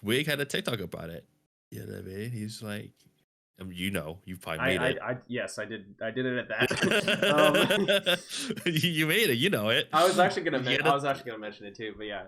Wig had a TikTok about it. You know what I mean? He's like, you probably made it. Yes, I did it at that. You made it. You know it. I was actually gonna Yeah. mention it too, but yeah.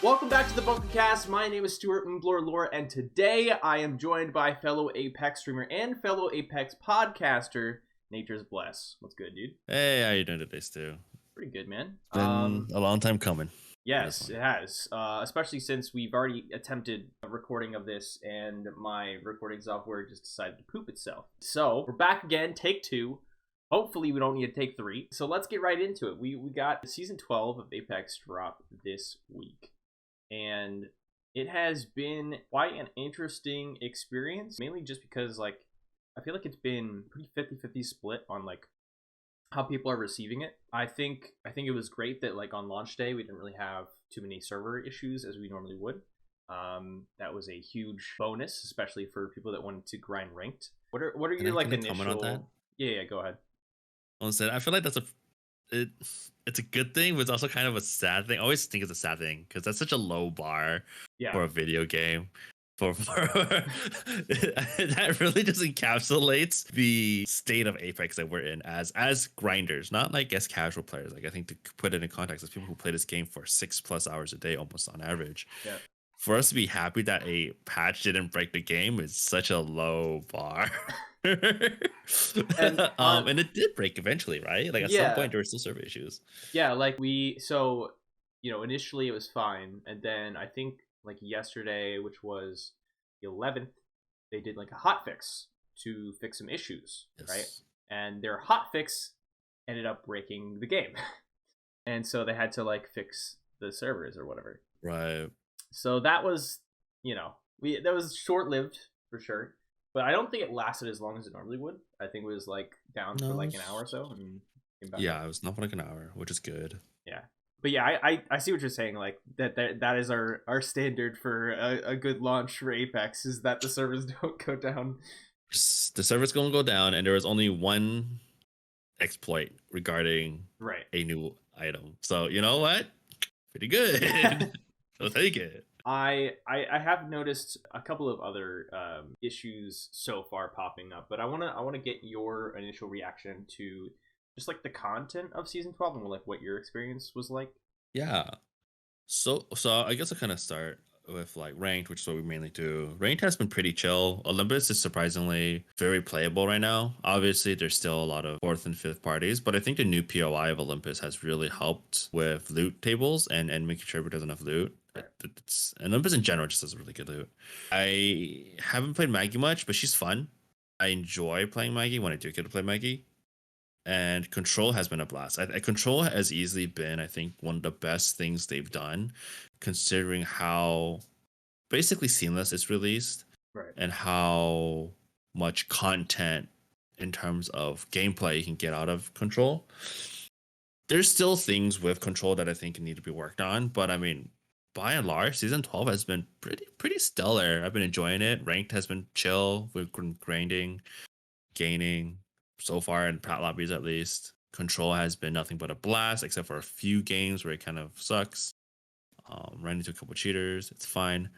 Welcome back to the Bunkercast. My name is Stuart Mblor, and today I am joined by fellow Apex streamer and fellow Apex podcaster, naturesbless. What's good, dude? Hey, how you doing today, Stu? Pretty good, man. Been a long time coming. Yes, it has. Especially since we've already attempted a recording of this, and my recording software just decided to poop itself. So we're back again, take 2. Hopefully we don't need to take 3. So let's get right into it. We got season 12 of Apex drop this week. And it has been quite an interesting experience, mainly just because, like, I feel like it's been pretty 50-50 split on, like, how people are receiving it. I think it was great that, like, on launch day, we didn't really have too many server issues as we normally would. That was a huge bonus, especially for people that wanted to grind ranked. What are your, like, initial... comment on that? Yeah, go ahead. I feel like it's a good thing, but it's also kind of a sad thing. I always think it's a sad thing because that's such a low bar for a video game. That really just encapsulates the state of Apex that we're in as grinders, not like as casual players. Like, I think to put it in context, as people who play this game for 6+ hours a day, almost on average. Yeah. For us to be happy that a patch didn't break the game is such a low bar. And it did break eventually, right? Like, at some point there were still server issues. Yeah, like initially it was fine, and then I think like yesterday, which was the 11th, they did like a hotfix to fix some issues, right? And their hotfix ended up breaking the game. And so they had to like fix the servers or whatever. Right. So that was, that was short-lived for sure. But I don't think it lasted as long as it normally would. I think it was like down for like an hour or so. And came back it was not for like an hour, which is good. Yeah. But yeah, I see what you're saying. Like that is our standard for a good launch for Apex, is that the servers don't go down. The servers going to go down, and there was only one exploit regarding a new item. So you know what? Pretty good. I'll take it. I have noticed a couple of other issues so far popping up, but I wanna get your initial reaction to just like the content of season 12 and like what your experience was like. Yeah. So I guess I'll kind of start with like ranked, which is what we mainly do. Ranked has been pretty chill. Olympus is surprisingly very playable right now. Obviously, there's still a lot of 4th and 5th parties, but I think the new POI of Olympus has really helped with loot tables and making sure everybody has enough loot. And Olympus in general just does really good loot. I haven't played Maggie much, but she's fun. I enjoy playing Maggie when I do get to play Maggie. And Control has been a blast. Control has easily been, I think, one of the best things they've done, considering how basically seamless it's released, and how much content in terms of gameplay you can get out of Control. There's still things with Control that I think need to be worked on, but I mean, by and large, season 12 has been pretty stellar. I've been enjoying it. Ranked has been chill. We've been grinding, gaining. So far in Pat lobbies, at least. Control has been nothing but a blast, except for a few games where it kind of sucks. Ran into a couple cheaters. It's fine.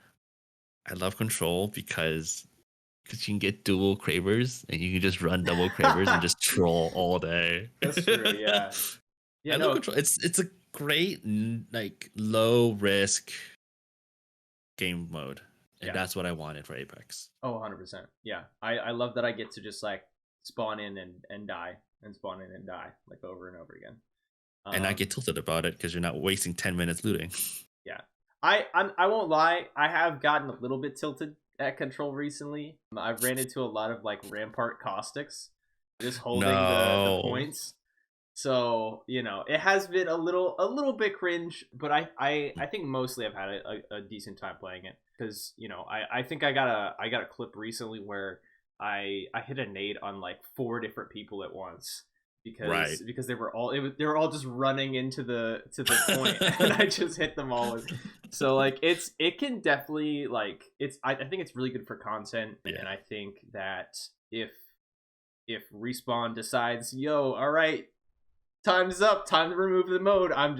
I love Control because you can get dual cravers and you can just run double cravers and just troll all day. That's true. Yeah. I love Control. It's a great like low risk game mode, and that's what I wanted for Apex. Oh, 100%. Yeah, I love that I get to just like spawn in and die, and spawn in and die, like over and over again. And I get tilted about it because you're not wasting 10 minutes looting. Yeah. I won't lie, I have gotten a little bit tilted at Control recently. I've ran into a lot of like Rampart Caustics just holding the points. So, it has been a little bit cringe, but I think mostly I've had a decent time playing it. Because, I think I got a clip recently where I hit a nade on like 4 different people at once because they were all just running into the point and I just hit them all. So like it can definitely like I think it's really good for content, and I think that if if Respawn decides, yo, all right, time's up, time to remove the mode, I'm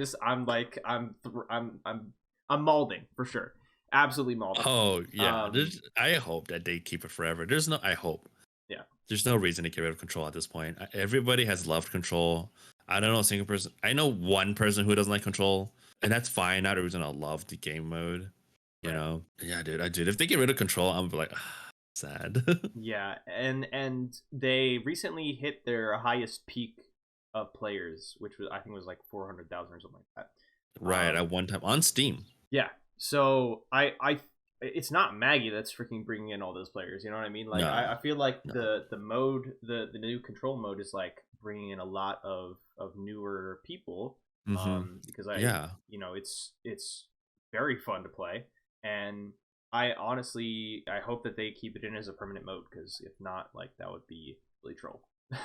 malding for sure, absolutely malding. Oh yeah, I hope that they keep it forever. I hope. Yeah. There's no reason to get rid of control at this point. Everybody has loved control. I don't know a single person. I know one person who doesn't like control, and that's fine. Not a reason I love the game mode. You Right. know? Yeah, dude. If they get rid of control, I'm like, sad. Yeah, and they recently hit their highest peak of players, which was I think was like 400,000 or something like that. Right, at one time on Steam. Yeah. So I it's not Maggie that's freaking bringing in all those players. You know what I mean? Like No, I feel like no. the mode the new control mode is like bringing in a lot of newer people. Mm-hmm. Because Yeah. it's very fun to play, and I honestly I hope that they keep it in as a permanent mode, because if not, like that would be really troll.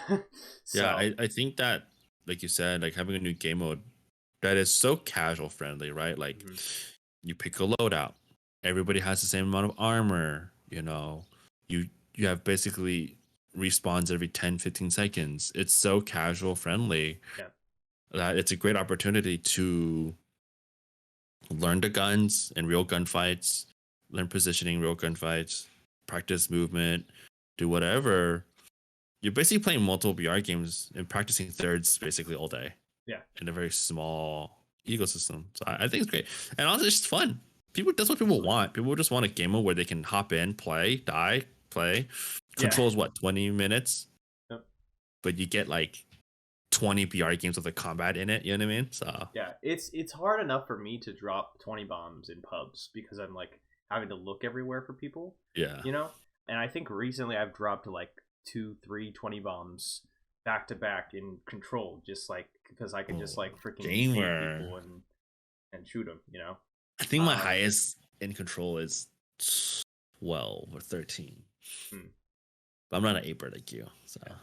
Yeah, So I think that, like you said, like having a new game mode that is so casual friendly, right? Like mhm, you pick a loadout, everybody has the same amount of armor, you know. You have basically respawns every 10, 15 seconds. It's so casual friendly yeah, that it's a great opportunity to learn the guns in real gunfights, learn positioning, real gunfights, practice movement, do whatever. You're basically playing multiple BR games and practicing thirds basically all day yeah, in a very small ecosystem. So I think it's great. And also, it's just fun. People, that's what people want. People just want a game mode where they can hop in, play, die, play. yeah. Controls what, 20 minutes? Yep. But you get like 20 BR games with the combat in it. You know what I mean? So Yeah, it's hard enough for me to drop 20 bombs in pubs because I'm like having to look everywhere for people, yeah. you know? And I think recently I've dropped like 20 bombs back to back in control, just like because I can Oh, just like freaking nade gamer. people and shoot them, you know? I think my Um, highest in control is 12 or 13. hmm, But I'm not an aper like you. So yeah.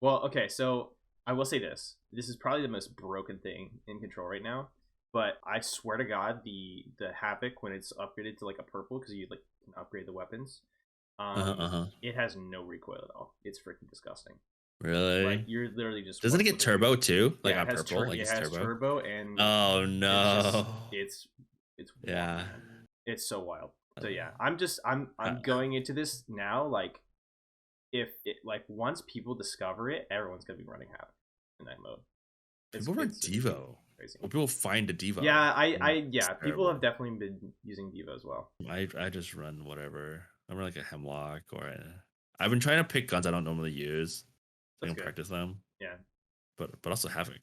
Well, okay, so I will say this. This is probably the most broken thing in control right now. But I swear to God, the havoc when it's upgraded to like a purple, because you like can upgrade the weapons, uh-huh, uh-huh. it has no recoil at all. It's freaking disgusting. Like Really? you're literally just Doesn't one it get click away. turbo too? Like Yeah, on purple? Like it it's has turbo? turbo, and Oh it's no. just it's wild, Yeah. man. It's so wild. So Uh, yeah, I'm uh, going into this now like if it like once people discover it, everyone's gonna be running Havoc in that mode. people run It's gonna be Devo. crazy. Or people find a Devo. Yeah, And it's yeah, people have terrible. definitely been using Devo as well. I just run whatever. I run like a hemlock or I've been trying to pick guns I don't normally use so I That's can good. practice them. Yeah, But also Havoc.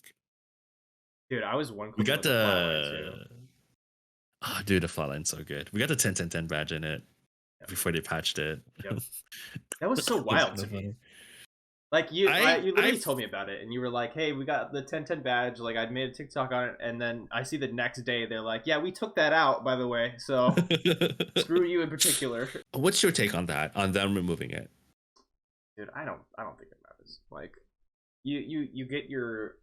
dude, I was one We clicking got with the flatline too. the oh dude, the flatline's so good. We got the 10-10-10 badge in it Yeah. before they patched it. Yep, that was so It's wild so to me. funny. Like you I literally told me about it, and you were like, "Hey, we got the 1010 badge." Like I made a TikTok on it, and then I see the next day they're like, "Yeah, we took that out, by the way." So screw you in particular, What's your take on that? On them removing it? dude. I don't think it matters. Like you get your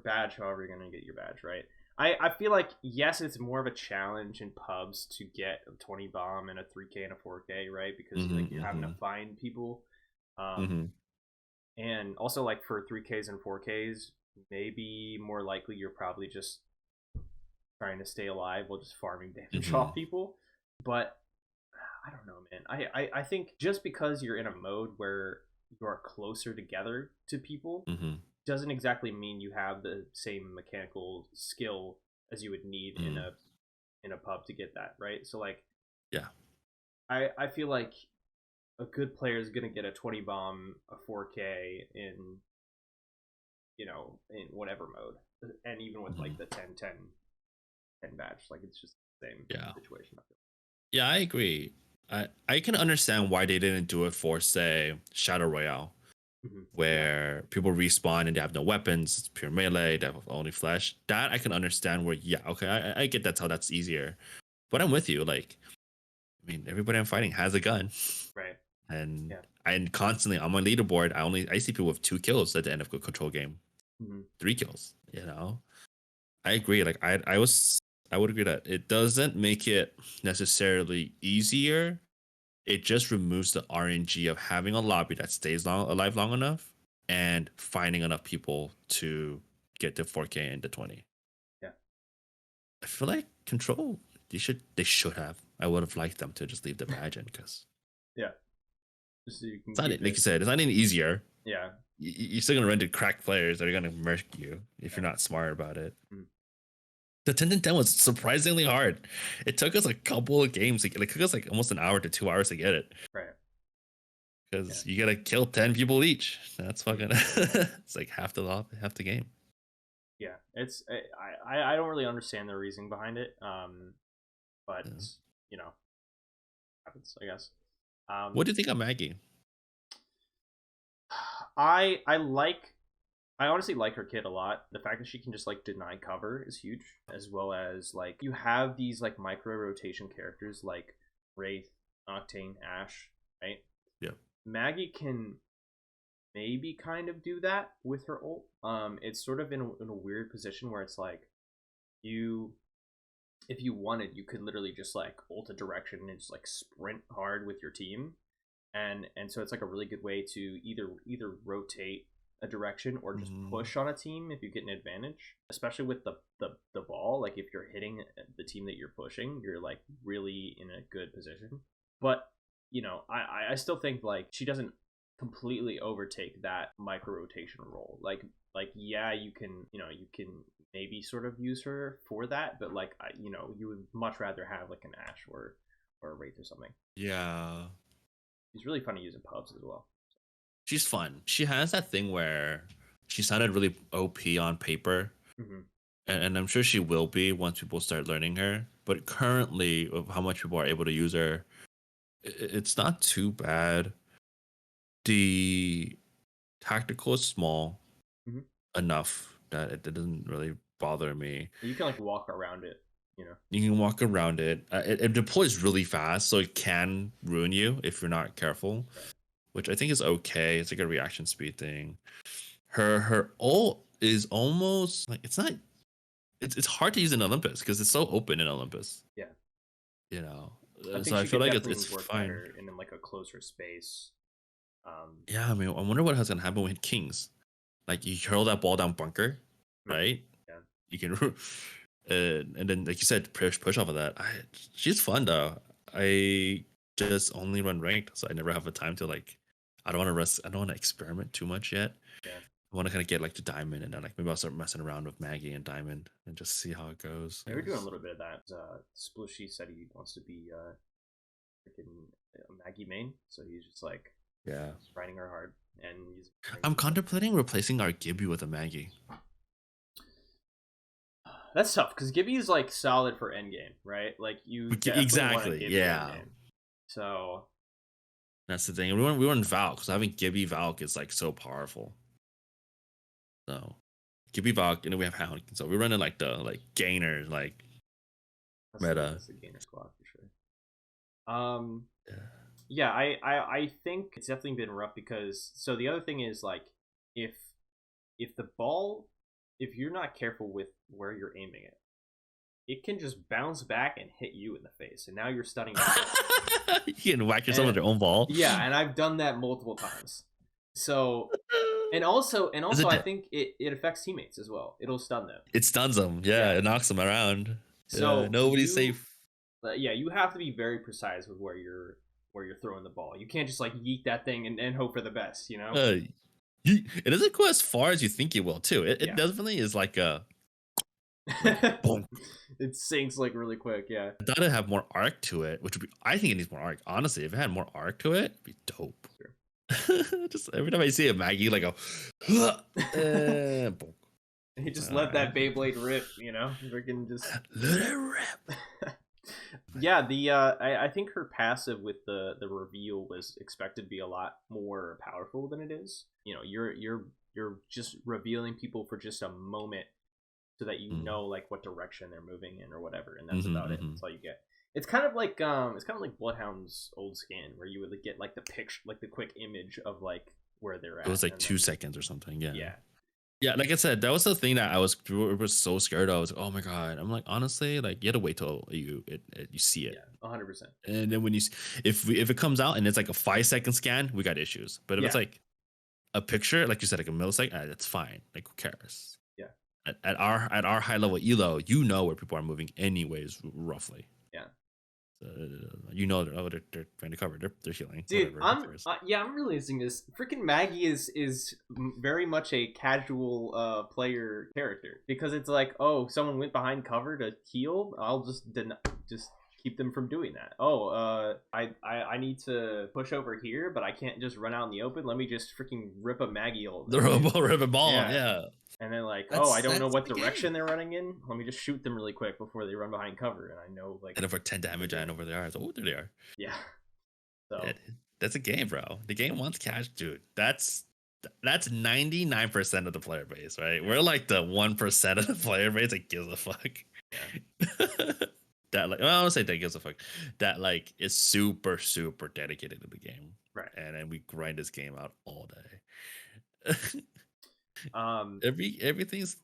badge however you're gonna get your badge, right? I feel like yes, it's more of a challenge in pubs to get a 20 bomb and a 3K and a 4K, right? Because Mm-hmm, like you're having to mm-hmm, find people. Um, mm-hmm, and also like for 3Ks and 4Ks, maybe more likely you're probably just trying to stay alive while just farming damage mm-hmm, off people. But I don't know, man. I think just because you're in a mode where you are closer together to people mm-hmm, doesn't exactly mean you have the same mechanical skill as you would need mm-hmm. in a pub to get that, right? So like Yeah. I feel like a good player is gonna get a 20 bomb, a 4K in in whatever mode, and even with Mm-hmm. like the 10 badge, like it's just the same Yeah. situation. I feel. Yeah, I agree. I can understand why they didn't do it for, say, Shadow Royale, Yeah, where people respawn and they have no weapons, it's pure melee, they have only flesh. That I can understand where, yeah, okay, I get that's how that's easier. But I'm with you. Like, I mean, everybody I'm fighting has a gun. right. And Yeah. and constantly on my leaderboard, I see people with 2 kills at the end of a control game. hmm 3 kills, you know? I agree. Like I would agree that it doesn't make it necessarily easier It just removes the RNG of having a lobby that stays alive long enough and finding enough people to get to 4K and to 20. Yeah. I feel like Control, they should have. I would have liked them to just leave the badge in because Yeah. Just so you can it's not keep like it. you said, it's not any easier. Yeah. You're still gonna run into crack players that are gonna murk you if you're not smart about it. Mm. The 10-10 was surprisingly hard. It took us a couple of games. It took us like almost an hour to 2 hours to get it. Right. Because you gotta kill 10 people each. That's fucking. It's like half the game. Yeah. It's I don't really understand the reasoning behind it. But Yeah. you know, happens, I guess. What do you think of Maggie? I honestly like her kit a lot. The fact that she can just like deny cover is huge, as well as like you have these like micro rotation characters like Wraith, Octane, Ash, right? Yeah. Maggie can maybe kind of do that with her ult. It's sort of in a weird position where it's like you, if you wanted, you could literally just like ult a direction and just like sprint hard with your team, and so it's like a really good way to either rotate a direction or just push on a team if you get an advantage, especially with the ball. Like if you're hitting the team that you're pushing, you're like really in a good position. But you know, I still think like she doesn't completely overtake that micro rotation role. Like yeah, you can maybe sort of use her for that, but like you would much rather have like an Ash or a Wraith or something. Yeah. She's really fun to use in pubs as well. She's fun. She has that thing where she sounded really OP on paper. Mm-hmm. And I'm sure she will be once people start learning her. But currently, of how much people are able to use her, it's not too bad. The tactical is small enough that it doesn't really bother me. You can like walk around it, You can walk around it. It deploys really fast, so it can ruin you if you're not careful, Right. which I think is okay. It's like a reaction speed thing. Her ult is almost like it's hard to use in Olympus because it's so open in Olympus. Yeah. You know, I think so I she feel could like definitely it's work fine. better in like a closer space. Yeah, I mean, I wonder what has gonna happen with Kings. Like you hurl that ball down bunker, right? Yeah. You can, and then like you said, push off of that. She's fun though. I just only run ranked, so I never have the time to like. I don't want to rest. I don't want to experiment too much yet. Yeah. I want to kind of get like to diamond, and then like maybe I'll start messing around with Maggie and diamond, and just see how it goes. Yeah, we're doing a little bit of that. Splushy said he wants to be freaking Maggie main, so he's just like grinding her hard, and he's. I'm contemplating replacing our Gibby with a Maggie. That's tough because Gibby is like solid for endgame, right? Like you exactly, yeah. Endgame. So that's the thing. We run Valk, so having Gibby Valk is like so powerful. So Gibby Valk, and then we have Hound. So we're running like the gainer meta. That's the gainer squad for sure. Yeah, I think it's definitely been rough because so the other thing is like if the ball, if you're not careful with where you're aiming it can just bounce back and hit you in the face, and now you're stunning. You can whack yourself with your own ball. Yeah, and I've done that multiple times. So, and also, I think it affects teammates as well. It'll stun them. It stuns them. Yeah, it knocks them around. So nobody's safe. Yeah, you have to be very precise with where you're throwing the ball. You can't just like yeet that thing and hope for the best. It doesn't go as far as you think it will too. It definitely is like a boom. It sinks like really quick. Yeah, I thought it'd have more arc to it, which would be, I think it needs more arc. Honestly, if it had more arc to it, it'd be dope. Sure. Just every time I see a Maggie, like boom. He just let that Beyblade rip, freaking just let it rip. Yeah, I think her passive with the reveal was expected to be a lot more powerful than it is. You're just revealing people for just a moment so that you know like what direction they're moving in or whatever, and that's about it. That's all you get. It's kind of like Bloodhound's old skin where you would get like the picture, like the quick image of like where they're at. It was like 2 seconds or something. Yeah. Yeah. Yeah, like I said, that was the thing that we were so scared of. I was like, oh my god. I'm like, honestly, like you had to wait till you see it. Yeah, 100%. And then when if it comes out and it's like a 5 second scan, we got issues. But if it's Yeah, like a picture, like you said, like a millisecond, that's fine. Like who cares? yeah, At our high level elo, you know where people are moving anyways, roughly. yeah. So, you know they're trying to cover, they're healing, Dude, whatever. Who cares? yeah, I'm realizing this. Freaking Maggie is very much a casual player character because it's like, oh, someone went behind cover to heal. I'll just keep them from doing that. Oh, I need to push over here, but I can't just run out in the open. Let me just freaking rip a Maggie all The the way. ribbon ball, Yeah. yeah. And then like, oh, I That's don't know that's what the direction game. they're running in. Let me just shoot them really quick before they run behind cover, and I know like, And over 10 damage, I know where they are. So, oh, there they are. yeah. Yeah, So that's a game, bro. The game wants cash, dude. That's 99% of the player base, right? yeah, We're like the 1% of the player base that gives a fuck. yeah, That like, well, I don't say that gives a fuck. That like is super super dedicated to the game, right. and then we grind this game out all day. Um, Everything's.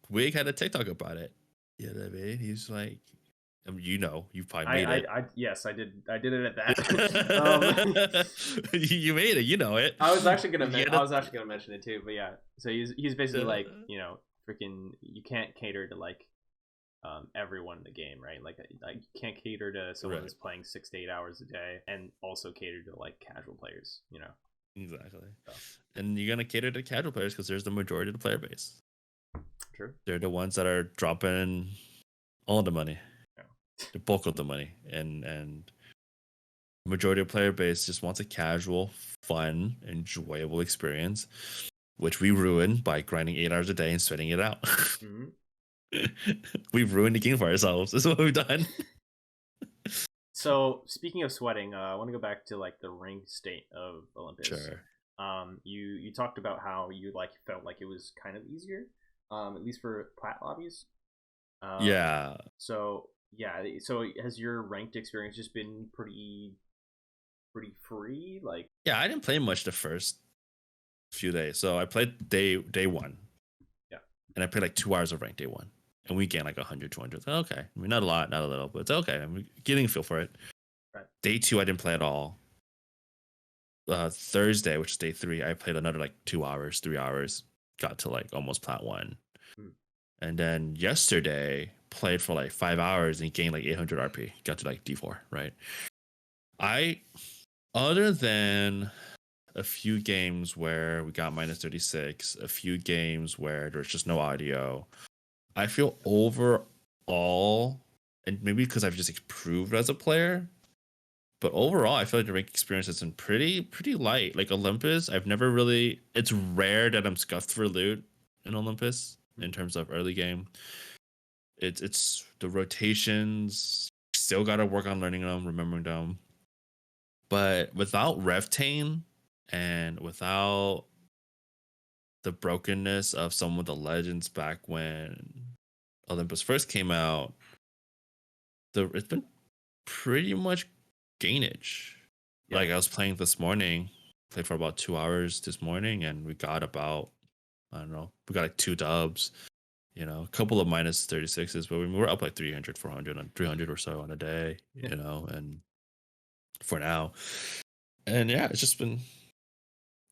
Wig had a TikTok about it. You know what I mean? He's like, you probably made it. yes, I did it at that. You made it. You know it. I was actually gonna mention it too, but yeah. So he's basically like, freaking, you can't cater to like everyone in the game, right? Like you can't cater to someone Right. who's playing 6 to 8 hours a day, and also cater to like casual players. Exactly. So, And you're gonna cater to casual players because there's the majority of the player base. true. They're the ones that are dropping all the money, Yeah. the bulk of the money, and majority of player base just wants a casual, fun, enjoyable experience, which we ruin by grinding 8 hours a day and sweating it out. Mm-hmm. We've ruined the game for ourselves. This is what we've done. So speaking of sweating, I want to go back to like the ranked state of Olympus. Sure. You talked about how you like felt like it was kind of easier, at least for plat lobbies. Yeah. So yeah, so has your ranked experience just been pretty free? Like, Yeah, I didn't play much the first few days. So I played day one. yeah, And I played like 2 hours of rank day one. And we gained like 100, 200. Okay. I mean, not a lot, not a little, but it's okay. I'm getting a feel for it. right, Day two, I didn't play at all. Thursday, which is day three, I played another like 2 hours, 3 hours, got to like almost plat one. hmm. And then yesterday, played for like 5 hours and gained like 800 RP, got to like D4, right? Other than a few games where we got minus 36, a few games where there's just no audio, I feel overall, and maybe because I've just improved as a player, but overall, I feel like the rank experience has been pretty light. Like Olympus, I've never really. It's rare that I'm scuffed for loot in Olympus in terms of early game. It's the rotations. Still got to work on learning them, remembering them. But without Revtane and without the brokenness of some of the legends back when Olympus first came out, it's been pretty much gainage. Yeah. Like I was playing this morning, played for about 2 hours this morning, and we got about, I don't know, we got like 2 dubs, a couple of minus 36s, but we were up like 300, 400, and 300 or so on a day, and for now. And yeah, it's just been,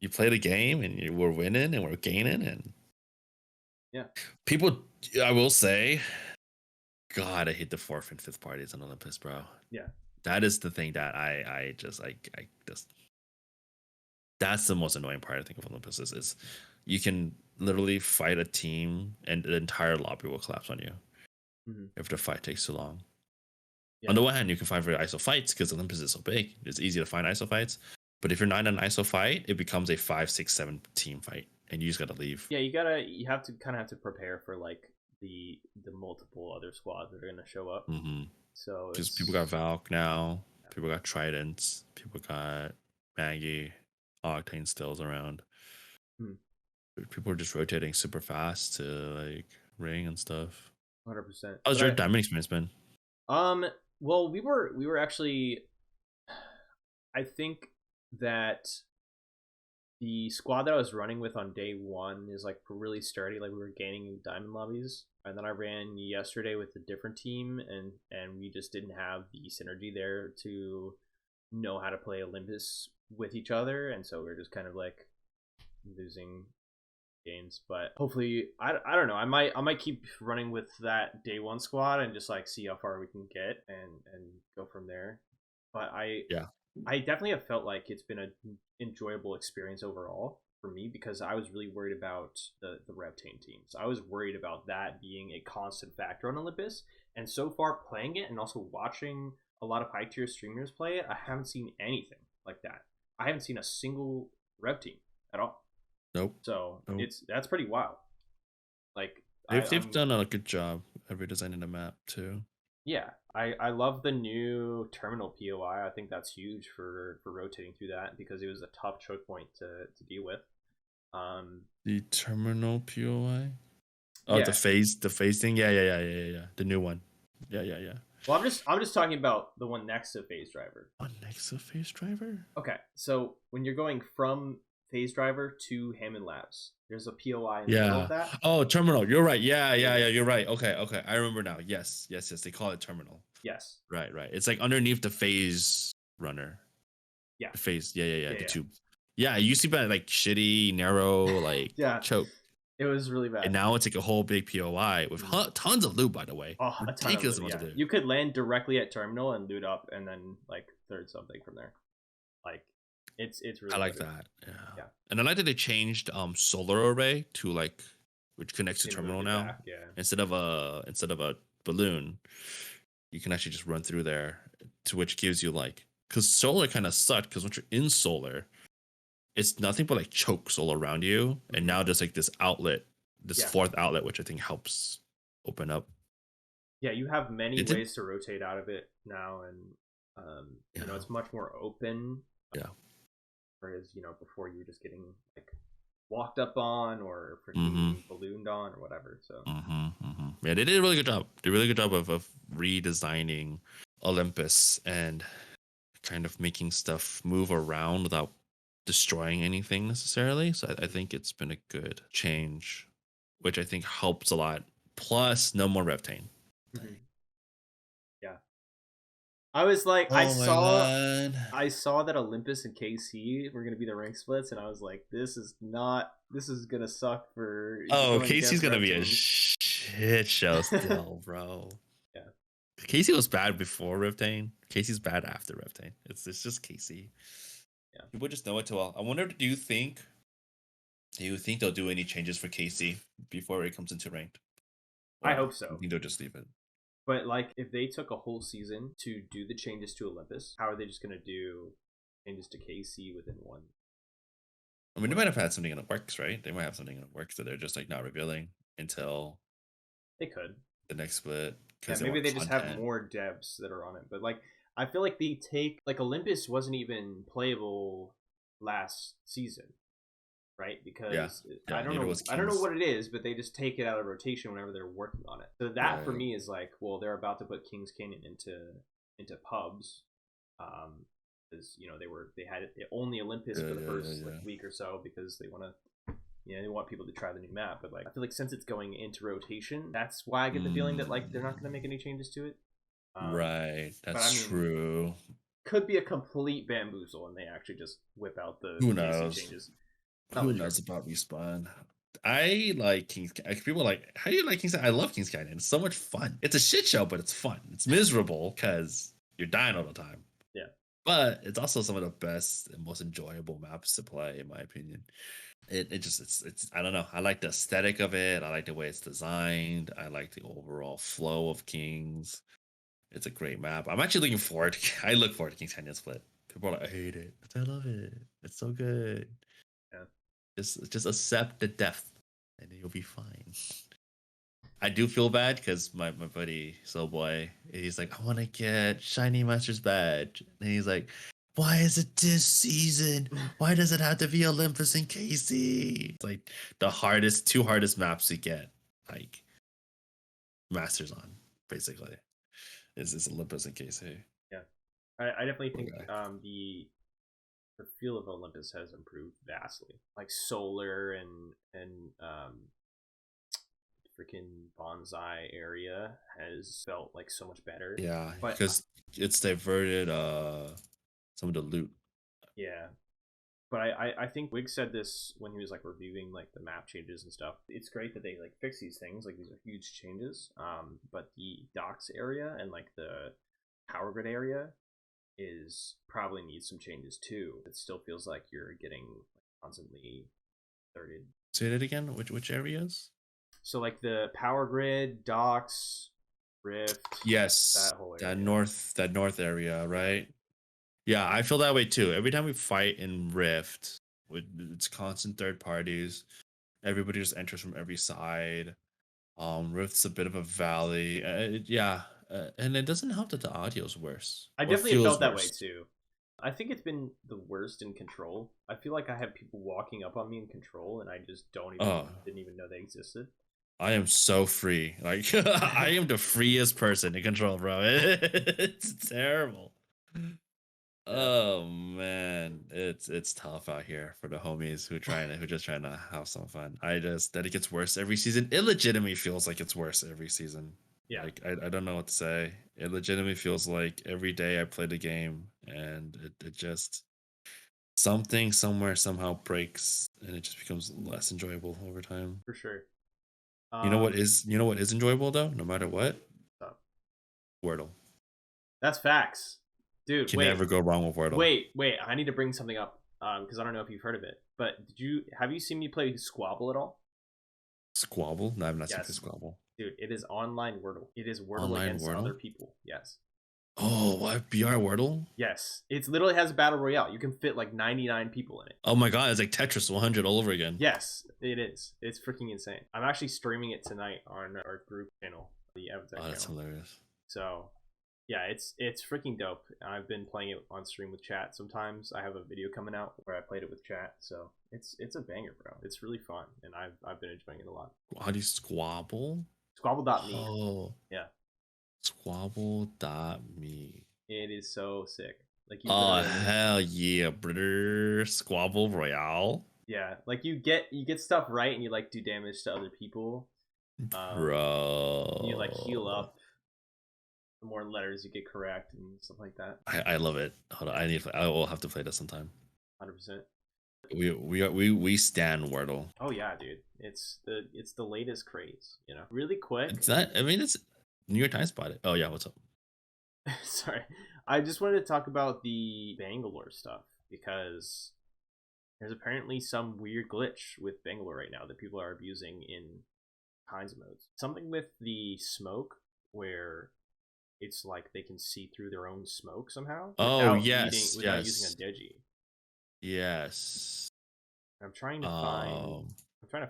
you play the game and we're winning and we're gaining, and Yeah. people, I will say, God, I hate the fourth and fifth parties on Olympus, bro. Yeah. That is the thing that I just that's the most annoying part I think of Olympus is you can literally fight a team and the entire lobby will collapse on you if the fight takes too long. Yeah. On the one hand, you can find very ISO fights because Olympus is so big. It's easy to find ISO fights. But if you're not in an ISO fight, it becomes a 5, 6, 7 team fight, and you just gotta leave. Yeah, you have to kind of have to prepare for like the multiple other squads that are gonna show up. Mm-hmm. So Because people got Valk now, people got Tridents, people got Maggie, Octane stills around. People are just rotating super fast to like ring and stuff. 100%. How's your diamond experience been? Well, we were actually, I think that the squad that I was running with on day one is like really sturdy. Like we were gaining in diamond lobbies, and then I ran yesterday with a different team, and we just didn't have the synergy there to know how to play Olympus with each other, and so we are just kind of like losing games. But hopefully, I don't know. I might keep running with that day one squad and just like see how far we can get and go from there. But Yeah. I definitely have felt like it's been an enjoyable experience overall for me because I was really worried about the Reptane teams. I was worried about that being a constant factor on Olympus, and so far playing it and also watching a lot of high tier streamers play it, I haven't seen anything like that. I haven't seen a single Rev team at all. Nope. So Nope. that's pretty wild. Like They've done a good job of redesigning the map too. yeah, I love the new terminal POI. I think that's huge for rotating through that because it was a tough choke point to deal with. The terminal POI. Oh, Yeah. the phase thing. Yeah. The new one. Yeah. Well, I'm just talking about the one next to phase driver. Oh, next to phase driver. Okay, so when you're going from phase driver to Hammond Labs, there's a POI in the middle of Yeah. that. Oh, terminal. You're right. Yeah. Yeah. You're right. Okay. I remember now. Yes. They call it terminal. Yes. Right. It's like underneath the phase runner. Yeah. The phase. Yeah. The Yeah. tube. Yeah. It used to be like shitty, narrow, like Yeah. choke. It was really bad. And now it's like a whole big POI with tons of loot, by the way. Oh, a ton of Ridiculous loot, amounts yeah. of loot. You could land directly at terminal and loot up, and then like third something from there. Like, it's really. I like better. that. Yeah. And I like that they changed solar array to like which connects to Can terminal move it now. back, yeah. Instead of a balloon, you can actually just run through there, to which gives you like because solar kind of sucked because once you're in solar, it's nothing but like chokes all around you, and now there's like this outlet, this Yeah. fourth outlet, which I think helps open up. Yeah, you have many It did- ways to rotate out of it now, and you know, Yeah. it's much more open. Yeah. Whereas, you know, before you were just getting like walked up on or Mhm. freaking ballooned on or whatever. So Yeah, they did a really good job. They did a really good job of redesigning Olympus and kind of making stuff move around without destroying anything necessarily. So I think it's been a good change, which I think helps a lot. Plus, no more Reptane. yeah, I was like, I Oh my saw god. I saw that Olympus and KC were gonna be the rank splits, and I was like, this is gonna suck for. Oh, going Casey's against gonna Rev be a teams. shit show still, bro. Yeah. Casey was bad before Reptane. Casey's bad after Reptane. It's just Casey. Yeah. People just know it too well. I wonder, do you think they'll do any changes for Casey before it comes into ranked? I Or hope do so. you think they'll just leave it? But like, if they took a whole season to do the changes to Olympus, how are they just gonna do changes to KC within one? I mean, they might have had something in the works, right? They might have something in the works that they're just like not revealing until They could. the next split. Yeah, Because maybe they just have content. more devs that are on it. But like, I feel like they take like Olympus wasn't even playable last season, right? Because Yeah, I don't neither know, was I don't know Kings. what it is, but they just take it out of rotation whenever they're working on it. So that for Right. me is like, well, they're about to put Kings Canyon into pubs, because you know they had it only Olympus for the first like week or so because they want to. You know, they want people to try the new map, but like I feel like since it's going into rotation, that's why I get the feeling that like they're not going to make any changes to it. Right, that's I mean, true. Could be a complete bamboozle, and they actually just whip out the Who KC knows? changes. Who knows about Respawn? I like Kings. People are like, how do you like Kings? I love Kings Canyon. It's so much fun. It's a shit show, but it's fun. It's miserable because you're dying all the time. Yeah, but it's also some of the best and most enjoyable maps to play, in my opinion. It's I don't know. I like the aesthetic of it. I like the way it's designed. I like the overall flow of Kings. It's a great map. I'm actually looking forward to, I look forward to Kings Canyon Split. People are like, I hate it. But I love it. It's so good. yeah. Just accept the death and you'll be fine. I do feel bad because my buddy Soul Boy, he's like, I want to get Shiny Master's badge. And he's like, why is it this season? Why does it have to be Olympus and KC? It's like the two hardest maps to get like Masters on, basically. Is Olympus and KC. Yeah. I definitely think Okay. the feel of Olympus has improved vastly. Like solar and freaking bonsai area has felt like so much better. Yeah, But because it's diverted some of the loot. yeah. But I think Wig said this when he was like reviewing like the map changes and stuff. It's great that they like fix these things, like these are huge changes. But the docks area and like the power grid area is probably needs some changes too. It still feels like you're getting constantly started. Say that again. Which areas? So like the power grid, docks, Rift, Yes, that whole area. that north area, right? Yeah, I feel that way too. Every time we fight in Rift, it's constant third parties. Everybody just enters from every side. Rift's a bit of a valley. And it doesn't help that the audio's worse. I or definitely feels felt that way worse. too. I think it's been the worst in Control. I feel like I have people walking up on me in Control, and I just didn't even know they existed. I am so free. Like I am the freest person in Control, bro. It's terrible. Oh man, it's tough out here for the homies who just trying to have some fun. That it gets worse every season. It legitimately feels like it's worse every season. Yeah. Like I don't know what to say. It legitimately feels like every day I play the game and it just something somewhere somehow breaks and it just becomes less enjoyable over time. For sure. You know what is enjoyable though, no matter what? Stop. Wordle. That's facts. Dude, Can wait. never go wrong with Wordle. Wait. I need to bring something up because I don't know if you've heard of it. But have you seen me play Squabble at all? Squabble? No, I've not Yes. seen Squabble. Dude, it is online Wordle. It is Wordle Online against Wordle? other people. Yes. Oh, what? BR Wordle? Yes. It's literally has a battle royale. You can fit like 99 people in it. Oh my god, it's like Tetris 100 all over again. Yes, it is. It's freaking insane. I'm actually streaming it tonight on our group channel, the Avatar Oh, that's channel. hilarious. So, yeah, it's freaking dope. I've been playing it on stream with chat. Sometimes I have a video coming out where I played it with chat. So it's a banger, bro. It's really fun, and I've been enjoying it a lot. How do you squabble? Squabble.me. Oh, Yeah, squabble.me. it is so sick. Like you Oh, literally- hell yeah, brother. Squabble Royale? yeah, like you get stuff right, and you like do damage to other people. Bro. You like heal up. The more letters you get correct and stuff like that. I love it. Hold on, I will have to play this sometime. 100%. We stand Wordle. Oh yeah, dude. It's the latest craze, you know. Really quick. It's not. I mean, it's New York Times spotted. Oh yeah, what's up? Sorry. I just wanted to talk about the Bangalore stuff because there's apparently some weird glitch with Bangalore right now that people are abusing in kinds of modes. Something with the smoke where it's like they can see through their own smoke somehow. Oh, without yes, without yes. using a digi. Yes. I'm trying to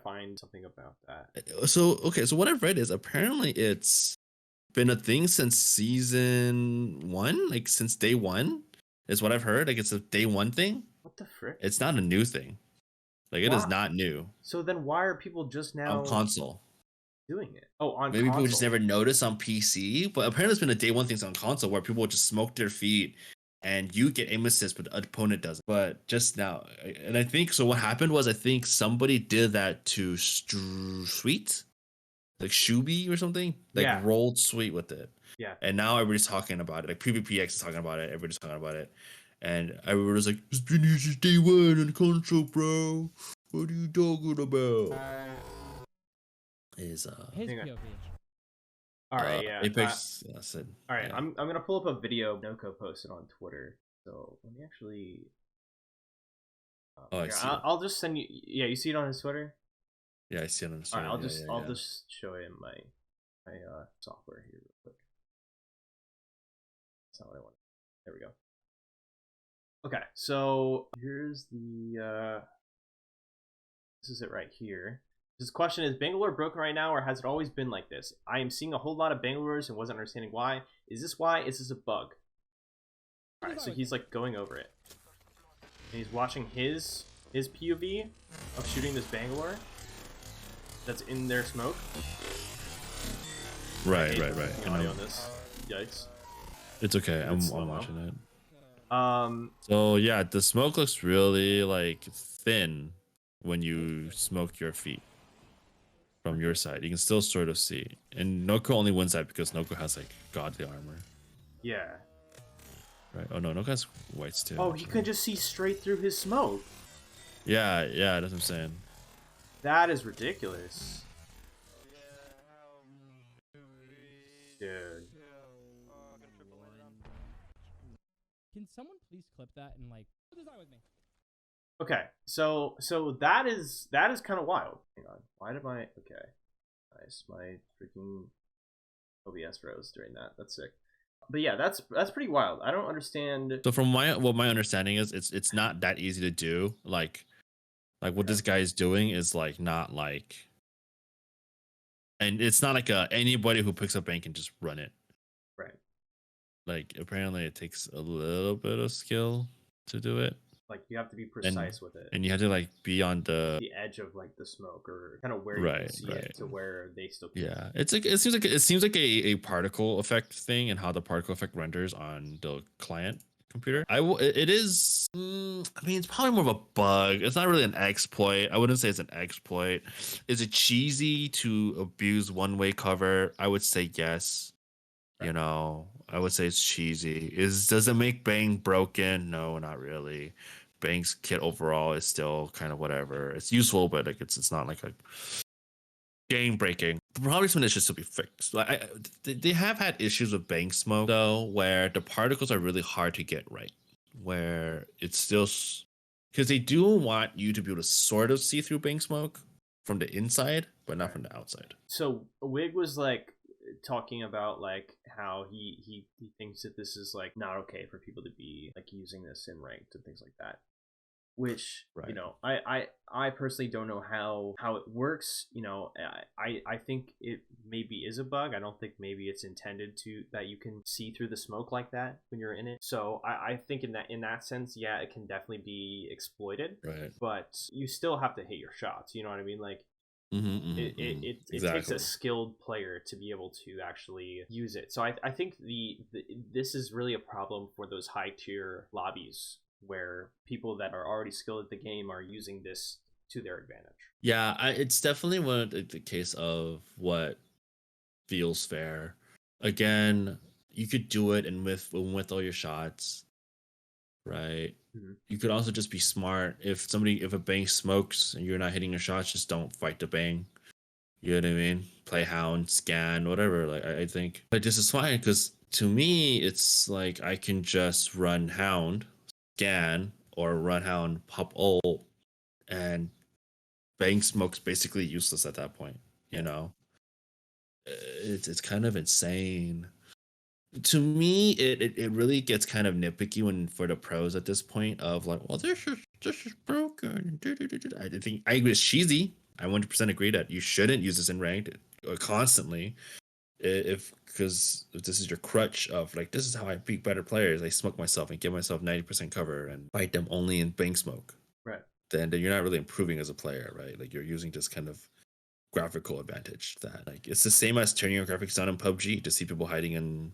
find something about that. So what I've read is apparently it's been a thing since season 1, like since day 1 is what I've heard. Like it's a day 1 thing. What the frick? It's not a new thing. Like it is not new So then why are people just now on console doing it? Oh, on maybe console. people just never noticed on PC, but apparently it's been a day 1 thing on console where people just smoke their feet and you get aim assist, but the opponent doesn't. But just now, and I think so. What happened was I think somebody did that to Sweet, like Shubi or something, like Yeah. rolled Sweet with it. Yeah. And now everybody's talking about it. Like PvPX is talking about it. Everybody's talking about it. And everybody's like, it's been here since day 1 on console, bro. What are you talking about? His Hang on. POV. All right, yeah. Apex. I said. All right, yeah. I'm gonna pull up a video Noko posted on Twitter. So let me actually. I see. I'll just send you. Yeah, you see it on his Twitter. Yeah, I see it on the All screen. right, I'll just show him my software here real quick. That's not what I want. There we go. Okay, so here's the. This is it right here. This question is: Bangalore broken right now, or has it always been like this? I am seeing a whole lot of Bangalores and wasn't understanding why. Is this why? Is this a bug? All right, so he's like going over it, and he's watching his POV of shooting this Bangalore that's in their smoke. Right. The audio on this. Yikes. It's okay. I'm slow-mo. watching it. So yeah, the smoke looks really like thin when you smoke your feet from your side. You can still sort of see. And Noko only wins that because Noko has like godly armor. Yeah. Right. Oh no, Noko has whites too. Oh, he Actually. can just see straight through his smoke. Yeah, that's what I'm saying. That is ridiculous. Dude. Can someone please clip that and like put this on with me? Okay, so that is kind of wild. Hang on, why did my nice, my freaking OBS froze during that. That's sick. But yeah, that's pretty wild. I don't understand. So from my understanding is it's not that easy to do. Like what this guy is doing is like not like, and it's not like anybody who picks up bank can just run it. Right. Like apparently it takes a little bit of skill to do it. Like you have to be precise with it, and you have to like be on the edge of like the smoke or kind of where you Right, can see right. it to where they still can. Yeah, it's like it seems like a particle effect thing and how the particle effect renders on the client computer. It is. I mean, it's probably more of a bug. It's not really an exploit. I wouldn't say it's an exploit. Is it cheesy to abuse one-way cover? I would say yes. Right. You know, I would say it's cheesy. Does it make Bang broken? No, not really. Bang's kit overall is still kind of whatever. It's useful, but like it's not like a game breaking. Probably something that should still be fixed. Like they have had issues with Bang smoke though, where the particles are really hard to get right. Where it's still because they do want you to be able to sort of see through Bang smoke from the inside, but not from the outside. So Wig was like talking about like how he thinks that this is like not okay for people to be like using this in ranked and things like that, which you know I personally don't know how it works. You know, I think it maybe is a bug. I don't think maybe it's intended to that you can see through the smoke like that when you're in it. So I think in that sense, yeah, it can definitely be exploited, right? But you still have to hit your shots, you know what I mean? Like it takes a skilled player to be able to actually use it. So I think this is really a problem for those high tier lobbies where people that are already skilled at the game are using this to their advantage. Yeah, it's definitely one of the case of what feels fair. Again, you could do it and with all your shots, right? Mm-hmm. You could also just be smart. If a bang smokes and you're not hitting your shots, just don't fight the bang. You know what I mean? Play hound, scan, whatever. Like I think like this is fine because to me it's like I can just run hound, scan, or run hound, pop ult, and bang smoke's basically useless at that point. You know, it's kind of insane. To me, it really gets kind of nitpicky when for the pros at this point of like, well, this is broken. I think I agree. It's cheesy. I 100% agree that you shouldn't use this in ranked constantly. Because if this is your crutch of like, this is how I beat better players. I smoke myself and give myself 90% cover and fight them only in bang smoke. Right. Then you're not really improving as a player, right? Like you're using this kind of graphical advantage that like it's the same as turning your graphics on in PUBG to see people hiding in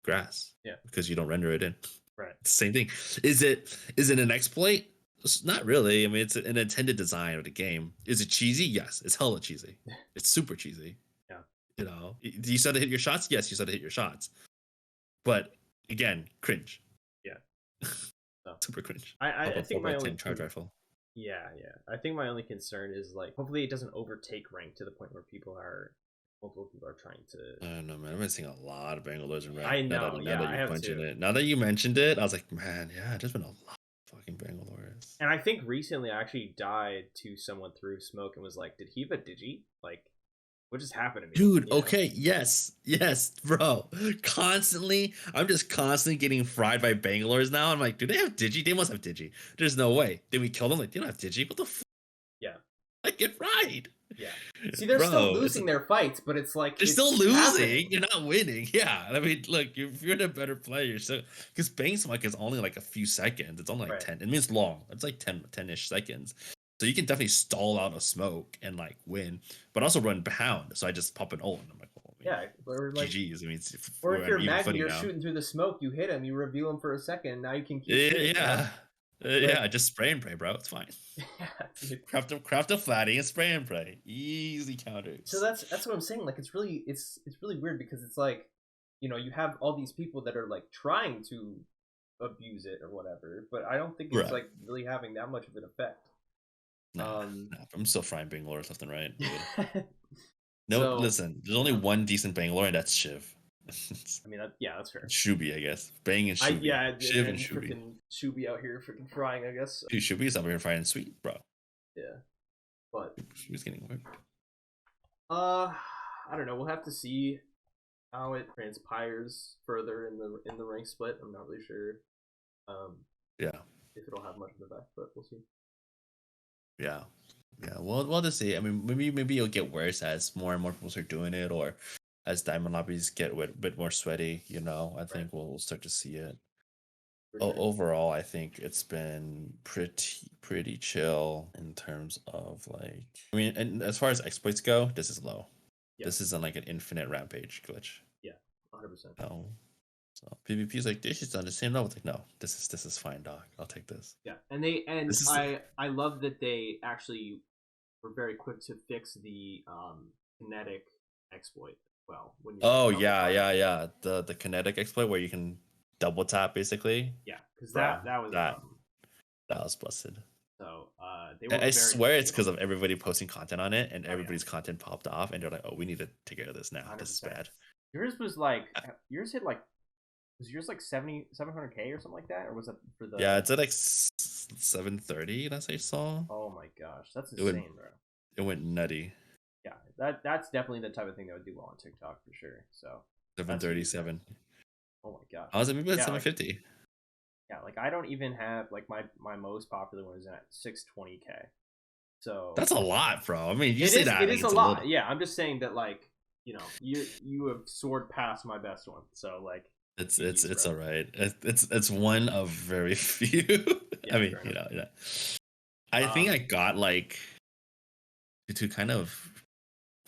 grass. Yeah. Because you don't render it in. Right. Same thing. Is it an exploit? It's not really. I mean, it's an intended design of the game. Is it cheesy? Yes. It's hella cheesy. It's super cheesy. Yeah. You know, you said to hit your shots? Yes, you said to hit your shots. But again, cringe. Yeah. So, super cringe. I think my only charge rifle. Yeah. I think my only concern is like hopefully it doesn't overtake rank to the point where multiple people are trying to. I don't know, man. I've been seeing a lot of Bangalore's in rank. I know. Now that you mentioned it, I was like, man, yeah, there's been a lot of fucking Bangalores. And I think recently I actually died to someone through smoke and was like, did he have a digi? Like, what just happened to me? Dude, okay, yes, bro. I'm just constantly getting fried by Bangalores now. I'm like, do they have digi? They must have digi. There's no way. Did we kill them? Like, they don't have digi. What the Yeah. I get fried. Yeah. See, they're still losing their fights, but it's like they're still losing. Happening. You're not winning. Yeah. I mean, look, if you're the better player, so because bang smoke is only like a few seconds. It's only like 10. It means long. It's like 10-ish seconds. So you can definitely stall out a smoke and like win, but also run hound. So I just pop an ult and I'm like, well, Yeah, or like, GG's. I mean, or we're if on you're even Maggie, footing you're now. shooting through the smoke. You hit him, you reveal him for a second. Now you can keep Yeah, shooting. yeah. Like, Yeah, just spray and pray, bro. It's fine. yeah, dude. Craft a flatty and spray and pray. Easy counters. So that's what I'm saying. Like, it's really weird because it's like, you have all these people that are like trying to abuse it or whatever, but I don't think it's Right. like really having that much of an effect. Nah, I'm still frying Bangalore left and right, dude. No, So, listen. There's only one decent Bangalore, and that's Shiv. I mean, yeah, that's fair. Shubi, I guess. Bang and Shubi. Shiv and Shubi. Freaking Shubi out here freaking frying, I guess. Dude, Shubi's over here frying sweet, bro. Yeah, but Shubi's getting worked. I don't know. We'll have to see how it transpires further in the rank split. I'm not really sure. Yeah. If it'll have much of an effect, but we'll see. Yeah. Yeah. We'll just see. I mean, maybe it'll get worse as more and more people start doing it, or as diamond lobbies get a bit more sweaty. I think we'll start to see it. Sure. Overall, I think it's been pretty chill in terms of like. I mean, and as far as exploits go, this is low. Yeah. This isn't like an infinite rampage glitch. Yeah, 100%. No. So PvP is like, this is on the same level. It's like, no, this is fine, dog. I'll take this. Yeah, and I love that they actually were very quick to fix the kinetic exploit. Well, when you the kinetic exploit where you can double tap basically. Yeah, because that was busted. So they I swear it's because of everybody posting content on it, and everybody's content popped off, and they're like, oh, we need to take care of this now. 100%. This is bad. Yours was like yours hit like. Was yours like 700K or something like that, or was it for the? Yeah, it's at like 730. That's what I saw. Oh my gosh, that's insane, bro. It went nutty. Yeah, that's definitely the type of thing that would do well on TikTok for sure. So 737. Oh my gosh. I was maybe at 750. Like, yeah, like I don't even have like my most popular one is at 620K. So that's a lot, bro. I mean, you say that it is a lot. Yeah, I'm just saying that like you have soared past my best one. So like. It's all right. It's one of very few. Yeah, I mean, yeah. I think I got like to kind of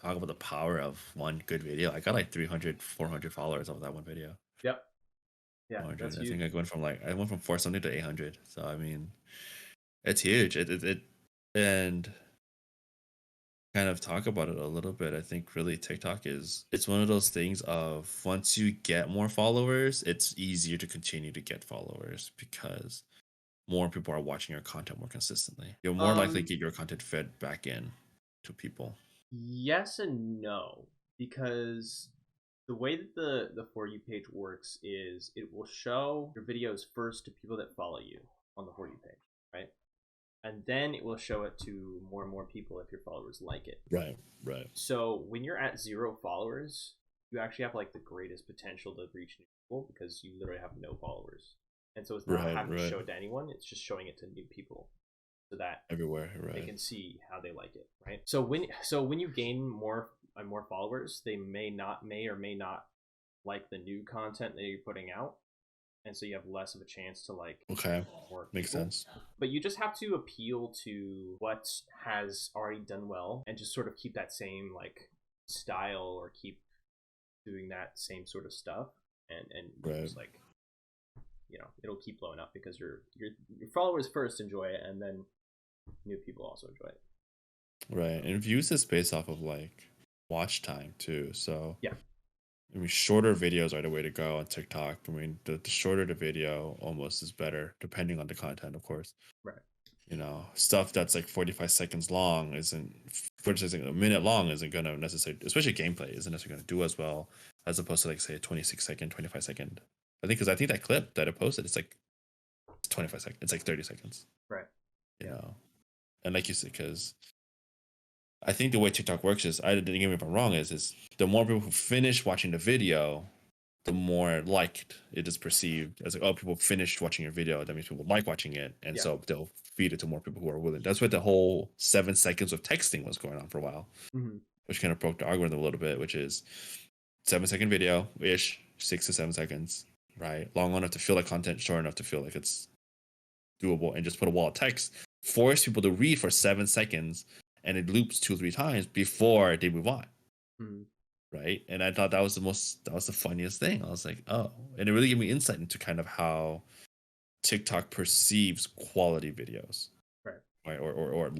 talk about the power of one good video. I got like 300, 400 followers over that one video. Yep. Yeah, that's I think I went from 470 to 800. So I mean, it's huge. It and kind of talk about it a little bit. I think really TikTok it's one of those things of once you get more followers, it's easier to continue to get followers because more people are watching your content more consistently. You're more likely to get your content fed back in to people. Yes and no, because the way that the For You page works is it will show your videos first to people that follow you on the For You page, right? And then it will show it to more and more people if your followers like it. Right. So when you're at 0 followers, you actually have like the greatest potential to reach new people because you literally have no followers. And so it's not having to show it to anyone, it's just showing it to new people so that everywhere, they can see how they like it, right? So when you gain more followers, they may or may not like the new content that you're putting out. And so you have less of a chance to like makes sense. But you just have to appeal to what has already done well and just sort of keep that same like style or keep doing that same sort of stuff and just like it'll keep blowing up because your followers first enjoy it and then new people also enjoy it. Right. And views is based off of like watch time too. So yeah. I mean, shorter videos are the way to go on TikTok. I mean, the shorter the video almost is better, depending on the content, of course. Right. Stuff that's like 45 seconds long a minute long isn't going to necessarily, especially gameplay, isn't necessarily going to do as well as opposed to like, say, a 26-second, 25-second. I think that clip that I posted, it's like 25 seconds. It's like 30 seconds. Right. And like you said, because I think the way TikTok works is, I didn't get me if I'm wrong, is the more people who finish watching the video, the more liked it is perceived as like, oh, people finished watching your video. That means people like watching it. And so they'll feed it to more people who are willing. That's what the whole 7 seconds of texting was going on for a while, which kind of broke the algorithm a little bit, which is 7-second video-ish, 6 to 7 seconds, right? Long enough to feel like content, short enough to feel like it's doable, and just put a wall of text, force people to read for 7 seconds, and it loops 2-3 times before they move on. right? And I thought that was the funniest thing. I was like, oh, and it really gave me insight into kind of how TikTok perceives quality videos, Right. right? Or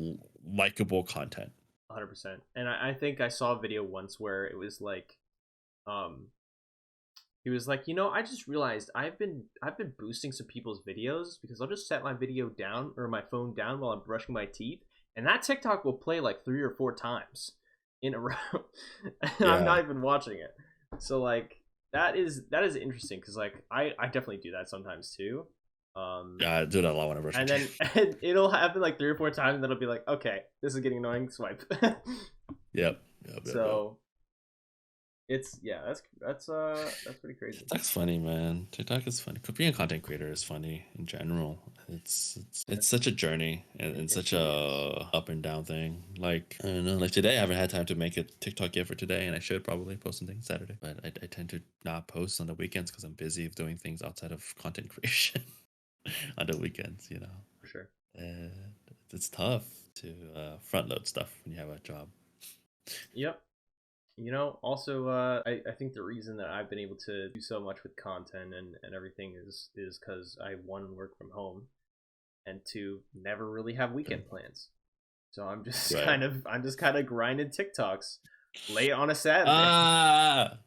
likable content. 100%. And I think I saw a video once where it was like, he was like, I just realized I've been boosting some people's videos because I'll just set my video down or my phone down while I'm brushing my teeth, and that TikTok will play like 3 or 4 times in a row, and I'm not even watching it. So like that is interesting because like I definitely do that sometimes too. Yeah, I do that a lot when I brush my And then teeth. and it'll happen like 3 or 4 times, and then it'll be like, okay, this is getting annoying. Swipe. Yep. So it's that's pretty crazy. TikTok's funny, man. TikTok is funny. Being a content creator is funny in general. It's such a journey and such a up and down thing. Like I don't know. Like today, I haven't had time to make a TikTok yet for today, and I should probably post something Saturday. But I tend to not post on the weekends because I'm busy doing things outside of content creation on the weekends. For sure. And it's tough to front load stuff when you have a job. Yep. Also, I think the reason that I've been able to do so much with content and everything is because I, one, work from home, and 2, never really have weekend plans. So I'm just Right. kind of grinding TikToks late on a Saturday. Ah.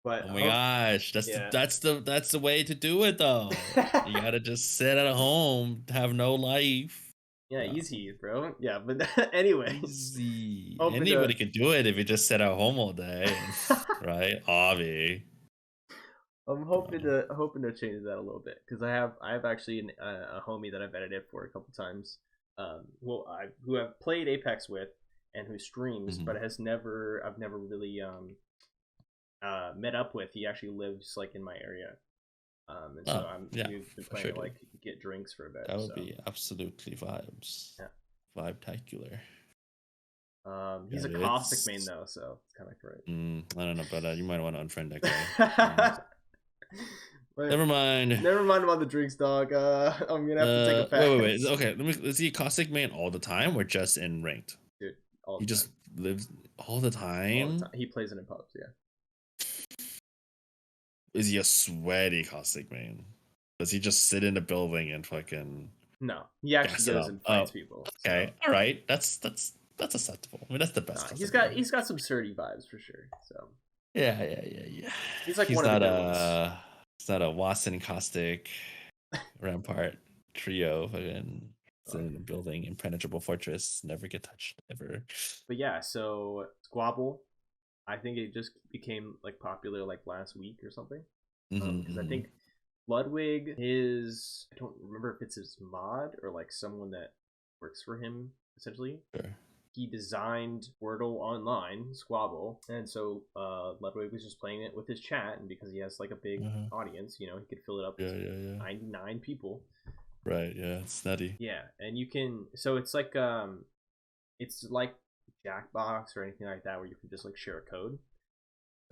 But Oh my gosh, that's yeah. that's the way to do it though. You gotta just sit at home, have no life. Yeah, easy, bro. Yeah, but anyway, Easy. Open Anybody to- can do it if you just sit at home all day, right? Obvi. I'm hoping to change that a little bit because I have actually a homie that I've edited for a couple times, who I've played Apex with and who streams, but I've never really met up with. He actually lives like in my area, and so we've been planning to like get drinks for a bit. That would be absolutely vibes. Yeah. Vibe-tacular. He's a Caustic main though, so it's kind of great. I don't know, but you might want to unfriend that guy. Never mind. Never mind about the drinks, dog. I'm gonna have to take a pass. Wait. Okay, is he a Caustic main all the time or just in ranked? Dude, he just lives all the time. All the time. He plays it in pubs, yeah. Is he a sweaty Caustic main? Does he just sit in the building and fucking? No, he actually goes and fights people. Okay, so. All right, that's acceptable. I mean, that's the best. He's got some surdy vibes for sure. So yeah. He's like one of the good ones. It's not a Watson Caustic Rampart trio. Fucking in the building, impenetrable fortress, never get touched ever. But yeah, so Squabble, I think it just became like popular like last week or something. Because I think Ludwig I don't remember if it's his mod or like someone that works for him essentially. Sure. He designed Wordle Online, Squabble, and so Ludwig was just playing it with his chat, and because he has like a big audience, he could fill it up with 99 people. Right, yeah, it's nutty. Yeah, and you can, so it's like Jackbox or anything like that where you can just like share a code.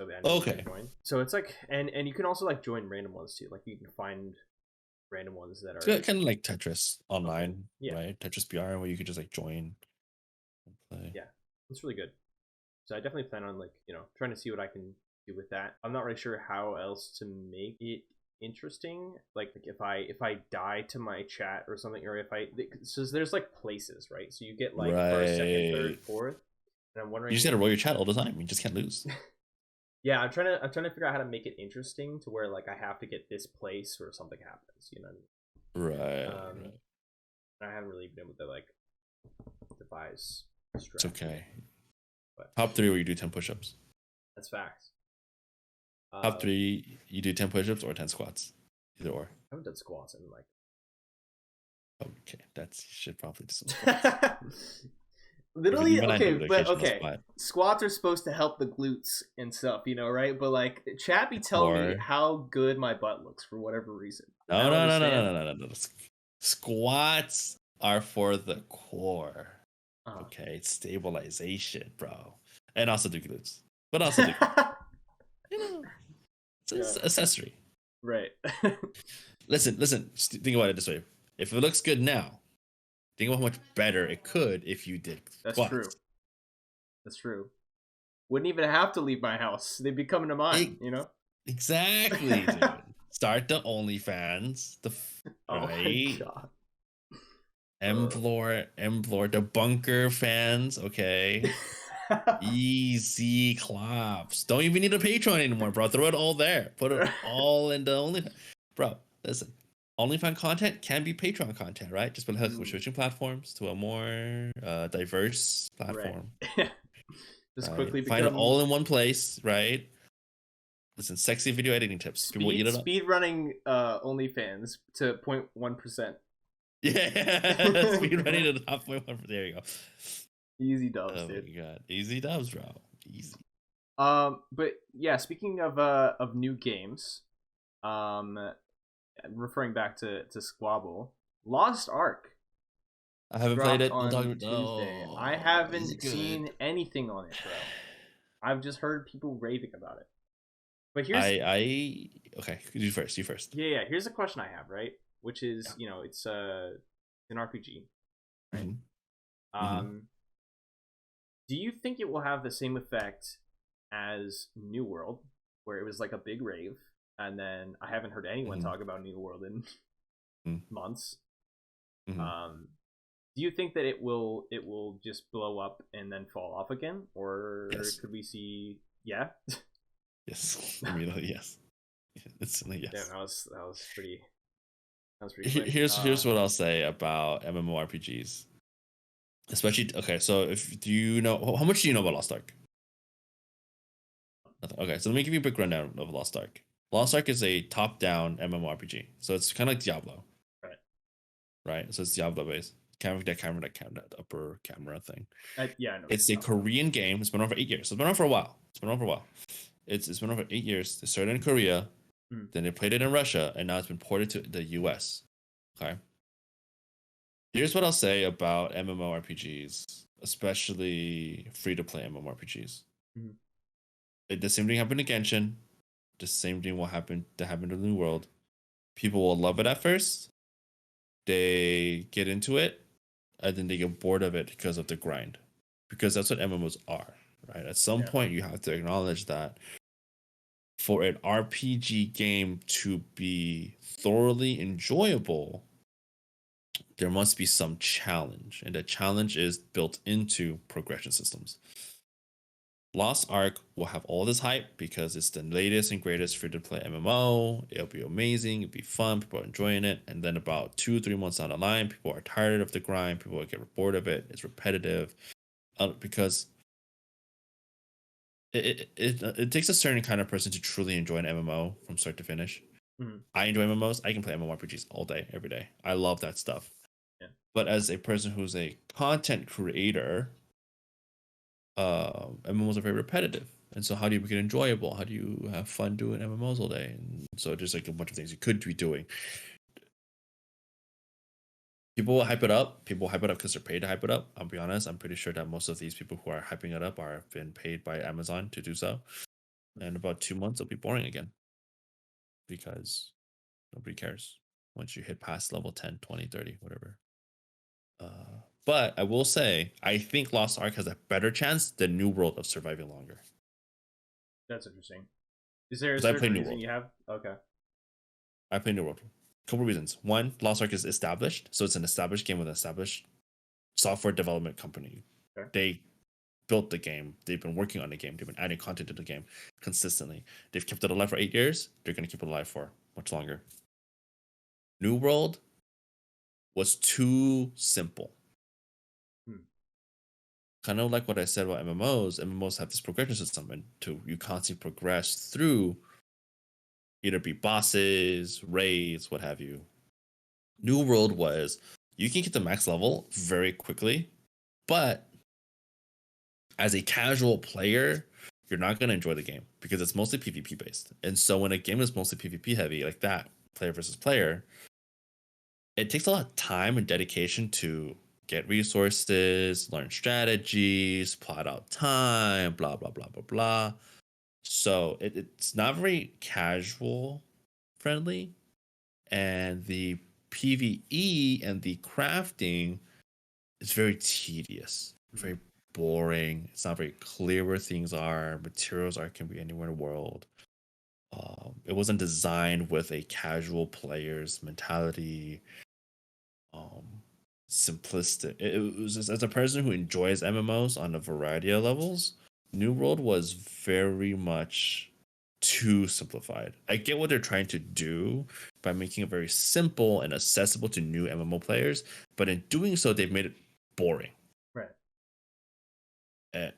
So okay. So it's like, and you can also like join random ones too. Like you can find random ones that are kind of like Tetris online, right? Tetris BR, where you could just like join and play. Yeah, it's really good. So I definitely plan on like trying to see what I can do with that. I'm not really sure how else to make it interesting. Like if I die to my chat or something, or so there's like places, right? So you get like first, second, third, fourth, and I'm wondering. You just gotta roll your chat all the time. You just can't lose. Yeah, I'm trying to figure out how to make it interesting to where like I have to get this place or something happens, Right. I haven't really been able to like devise. It's okay. But top 3 where you do 10 push-ups. That's facts. Top 3, you do 10 push-ups or 10 squats, either or. I haven't done squats in like. Okay, you should probably do some squats. Literally, okay. Squats are supposed to help the glutes and stuff, right? But like, chat be telling me how good my butt looks for whatever reason. No. Squats are for the core. Okay, it's stabilization, bro, and also do glutes, but also do it's an accessory, right? Listen. Think about it this way: if it looks good now, think about how much better it could if you did squats. That's true. wouldn't even have to leave my house. They'd be coming to mine, Exactly, dude. Start the OnlyFans. Oh my Right? god. Emblor, the bunker fans, okay? Easy claps. Don't even need a Patreon anymore, bro. Throw it all there. Put it all in the OnlyFans. Bro, listen. OnlyFans content can be Patreon content, right? Just because we're switching platforms to a more diverse platform. Right. Just Right? quickly Find it become all in one place, right? Listen, sexy video editing tips. People eat it up. speed running OnlyFans to 0.1%. Yeah, speed running to the top 0.1. There you go. Easy dubs, Oh dude. my god, easy dubs, bro. Easy. But yeah, speaking of new games, referring back to Squabble, Lost Ark I haven't played dropped it. We'll talk on about. Tuesday. Oh, I is it haven't good? seen anything on it, bro. I've just heard people raving about it. But here's Okay. You first. You first. yeah. Here's a question I have, right? Which is, it's an RPG, right? Mm-hmm. Do you think it will have the same effect as New World, where it was like a big rave, and then I haven't heard anyone talk about New World in months? Mm-hmm. Do you think that it will just blow up and then fall off again, or Yes. could we see? Yeah. Yes. Immediately, yes. Instantly, yes. Yeah, that was pretty. That was pretty quick. Here's what I'll say about MMORPGs. Especially, okay, so do you know how much do you know about Lost Ark? Nothing. Okay, so let me give you a quick rundown of Lost Ark. Lost Ark is a top-down MMORPG, so it's kind of like Diablo. Right. So it's Diablo based. That upper camera thing. Yeah, I know. It's a Korean game. It's been on for 8 years. So it's been on for a while. It's been on for 8 years. They started in Korea, then they played it in Russia, and now it's been ported to the US. Okay. Here's what I'll say about MMORPGs, especially free-to-play MMORPGs. The same thing happened to Genshin. The same thing will happen to the New World. People will love it at first. They get into it, and then they get bored of it because of the grind. Because that's what MMOs are, right? At some point, you have to acknowledge that for an RPG game to be thoroughly enjoyable, there must be some challenge, and the challenge is built into progression systems. Lost Ark will have all this hype because it's the latest and greatest free-to-play MMO. It'll be amazing. It'll be fun. People are enjoying it. And then about 2-3 months down the line, people are tired of the grind. People will get bored of it. It's repetitive because it takes a certain kind of person to truly enjoy an MMO from start to finish. I enjoy MMOs. I can play MMORPGs all day, every day. I love that stuff. Yeah. But as a person who's a content creator, MMOs are very repetitive, and so how do you make it enjoyable? How do you have fun doing MMOs all day? And so there's like a bunch of things you could be doing. People will hype it up. People will hype it up because they're paid to hype it up. I'll be honest. I'm pretty sure that most of these people who are hyping it up are been paid by Amazon to do so. And about 2 months, it'll be boring again because nobody cares once you hit past level 10, 20, 30, whatever. But I will say, I think Lost Ark has a better chance than New World of surviving longer. That's interesting. Is there a 'Cause I play certain New reason World. you have? Okay. I play New World. Couple reasons. One, Lost Ark is established, so it's an established game with an established software development company. Okay. They built the game. They've been working on the game. They've been adding content to the game consistently. They've kept it alive for 8 years. They're going to keep it alive for much longer. New World was too simple. Kind of like what I said about MMOs. MMOs have this progression system, and you constantly progress through either be bosses, raids, what have you. New World was you can get to max level very quickly, but as a casual player, you're not going to enjoy the game because it's mostly PvP based. And so when a game is mostly PvP heavy like that, player versus player, it takes a lot of time and dedication to get resources, learn strategies, plot out time, blah, blah, blah, blah, blah. So it's not very casual friendly. And the PvE and the crafting is very tedious, very boring. It's not very clear where things are. Materials are can be anywhere in the world. It wasn't designed with a casual player's mentality. Um, simplistic. It was just, as a person who enjoys MMOs on a variety of levels, New World was very much too simplified. I get what they're trying to do by making it very simple and accessible to new MMO players, but in doing so, they've made it boring. Right.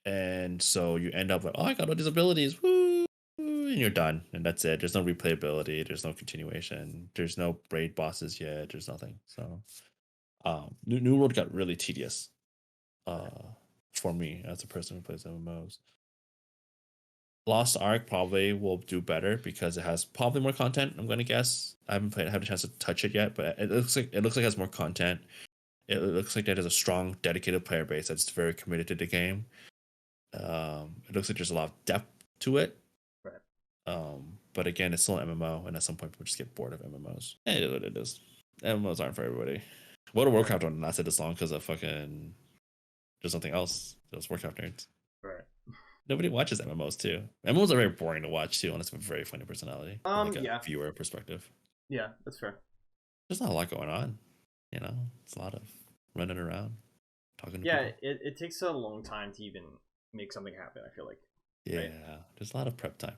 And so you end up like, oh, I got all these abilities, woo, and you're done, and that's it. There's no replayability. There's no continuation. There's no raid bosses yet. There's nothing. So, New World got really tedious, for me as a person who plays MMOs. Lost Ark probably will do better because it has probably more content. I'm gonna guess. I haven't had a chance to touch it yet, but it looks like it has more content. It looks like that has a strong, dedicated player base that's very committed to the game. It looks like there's a lot of depth to it. Right. But again, it's still an MMO, and at some point, people just get bored of MMOs. It is what it is. MMOs aren't for everybody. World of Warcraft don't lasted this long because of fucking there's something else. Those Warcraft nerds. Right. Nobody watches MMOs too. MMOs are very boring to watch too, unless it's a very funny personality. From, like a viewer perspective. Yeah, that's fair. There's not a lot going on. You know, it's a lot of running around, talking to Yeah, people. it takes a long time to even make something happen, I feel like. Yeah, right? there's a lot of prep time.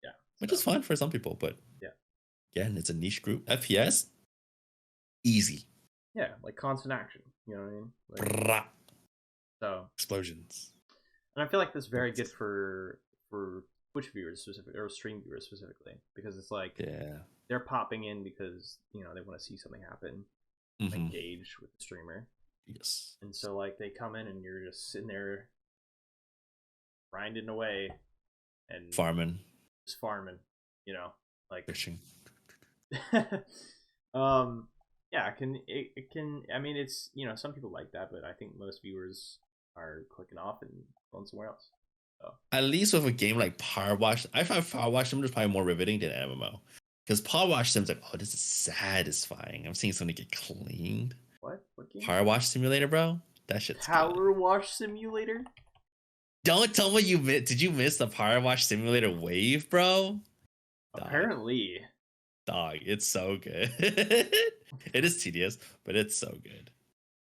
Yeah. Which is fun for some people, but yeah. Again, it's a niche group. FPS, easy. Yeah, like constant action. You know what I mean? Like, so explosions. And I feel like that's very good for Twitch viewers specifically, or stream viewers specifically, because it's like they're popping in because they want to see something happen, engage with the streamer. Yes. And so like they come in and you're just sitting there grinding away and farming, like fishing. Yeah, it can. I mean, it's some people like that, but I think most viewers are clicking off and going somewhere else. So. At least with a game like Power Wash, I find Power Wash Sim is probably more riveting than MMO, because Power Wash Sim's like, oh, this is satisfying. I'm seeing something get cleaned. What game? Power Wash Simulator, bro. That shit's Power Wash Simulator. Don't tell me you did you miss the Power Wash Simulator wave, bro? Apparently. Dog, it's so good. It is tedious, but it's so good.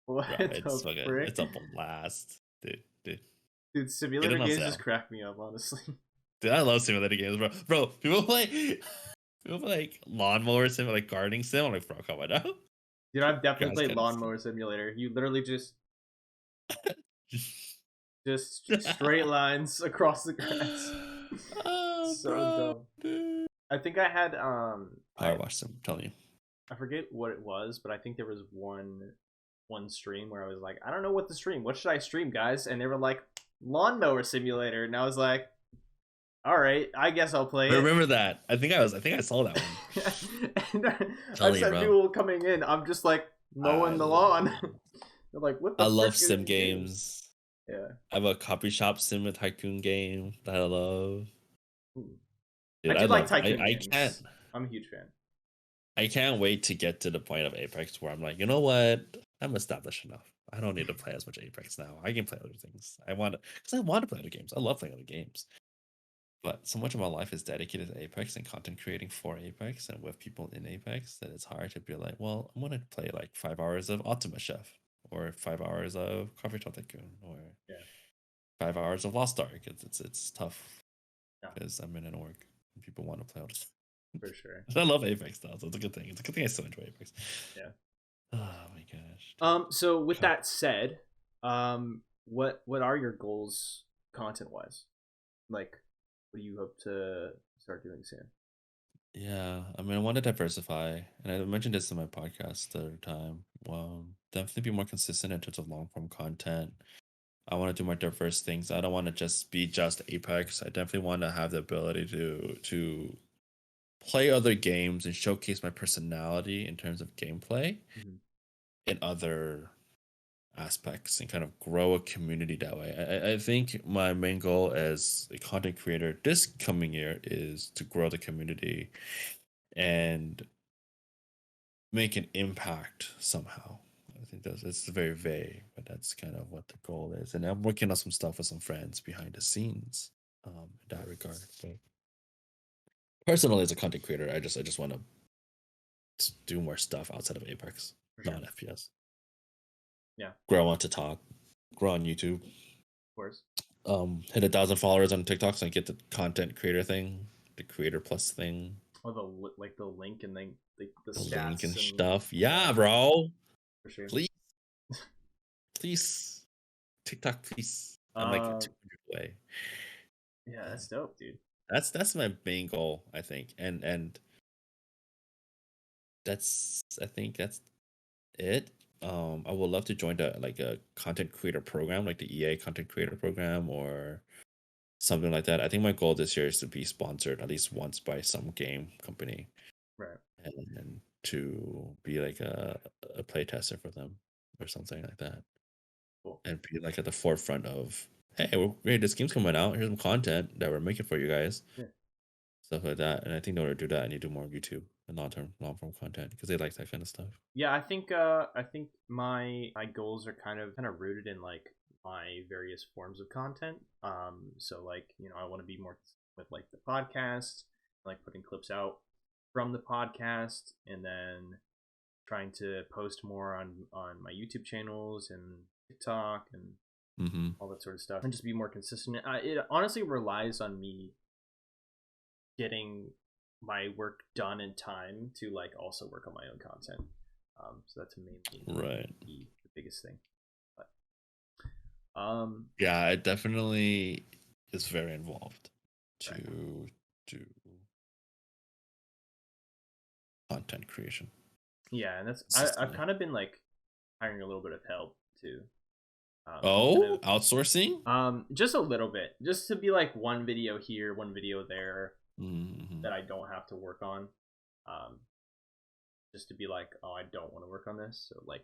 What bro, it's a blast, dude. Dude, simulator games just crack me up, honestly. Dude, I love simulator games, bro. Bro, people play like lawnmower sim, like gardening sim. I'm like, bro, come on now. Dude, I've definitely played lawnmower simulator. You literally just straight lines across the grass. Oh, so bro, dumb. Dude. I think I had Power Wash Sim, I'm telling you. I forget what it was, but I think there was one stream where I was like, I don't know what to stream. What should I stream, guys? And they were like, lawnmower simulator, and I was like, all right, I guess I'll play it. I remember that. I think I saw that one. And I said people coming in, I'm just like mowing the lawn. They're like, what the I love sim games. Yeah. I have a coffee shop sim tycoon game that I love. Dude, I like tycoon games. I'm a huge fan. I can't wait to get to the point of Apex where I'm like, you know what? I'm established enough. I don't need to play as much Apex now. I can play other things. I want to play other games. I love playing other games. But so much of my life is dedicated to Apex and content creating for Apex and with people in Apex that it's hard to be like, well, I'm going to play like 5 hours of Ultima Chef or 5 hours of Coffee Shop Tycoon or 5 hours of Lost Ark. It's tough because I'm in an org and people want to play all this. For sure. I love Apex though, so it's a good thing. It's a good thing I still enjoy Apex. Yeah. Oh my gosh. So with that said, what are your goals content wise? Like, what do you hope to start doing soon? Yeah, I mean, I want to diversify, and I mentioned this in my podcast the other time. Definitely be more consistent in terms of long form content. I want to do more diverse things. I don't want to just be just Apex. I definitely want to have the ability to play other games and showcase my personality in terms of gameplay in other aspects and kind of grow a community that way. I think my main goal as a content creator this coming year is to grow the community and make an impact somehow. I think it's very vague, but that's kind of what the goal is. And I'm working on some stuff with some friends behind the scenes in that regard. But personally, as a content creator, I just want to do more stuff outside of Apex, For sure. non FPS. Yeah. Grow on TikTok, grow on YouTube. Of course. Hit 1,000 followers on TikTok so I get the content creator thing, the creator plus thing. Oh, the link and then the stats link and and stuff. Yeah, bro. for sure. Please, TikTok, please. I'm like 200 away. Yeah, that's dope, dude. That's my main goal, I think, and I think that's it. I would love to join a content creator program, like the EA content creator program or something like that. I think my goal this year is to be sponsored at least once by some game company, Right. and to be like a play tester for them or something like that. Cool. And be like at the forefront of, hey, this game's coming out. Here's some content that we're making for you guys. Yeah. Stuff like that. And I think in order to do that, I need to do more YouTube and long form content because they like that kind of stuff. Yeah, I think my goals are kind of rooted in like my various forms of content. So like, I want to be more with like the podcast, like putting clips out from the podcast, and then trying to post more on my YouTube channels and TikTok and all that sort of stuff, and just be more consistent. It honestly relies on me getting my work done in time to like also work on my own content. So that's mainly Right. the biggest thing. But yeah, it definitely is very involved to do content creation. Yeah, and that's I've kind of been like hiring a little bit of help too. Outsourcing? Just a little bit, just to be like one video here, one video there, that I don't have to work on. Just to be like, oh, I don't want to work on this, so like,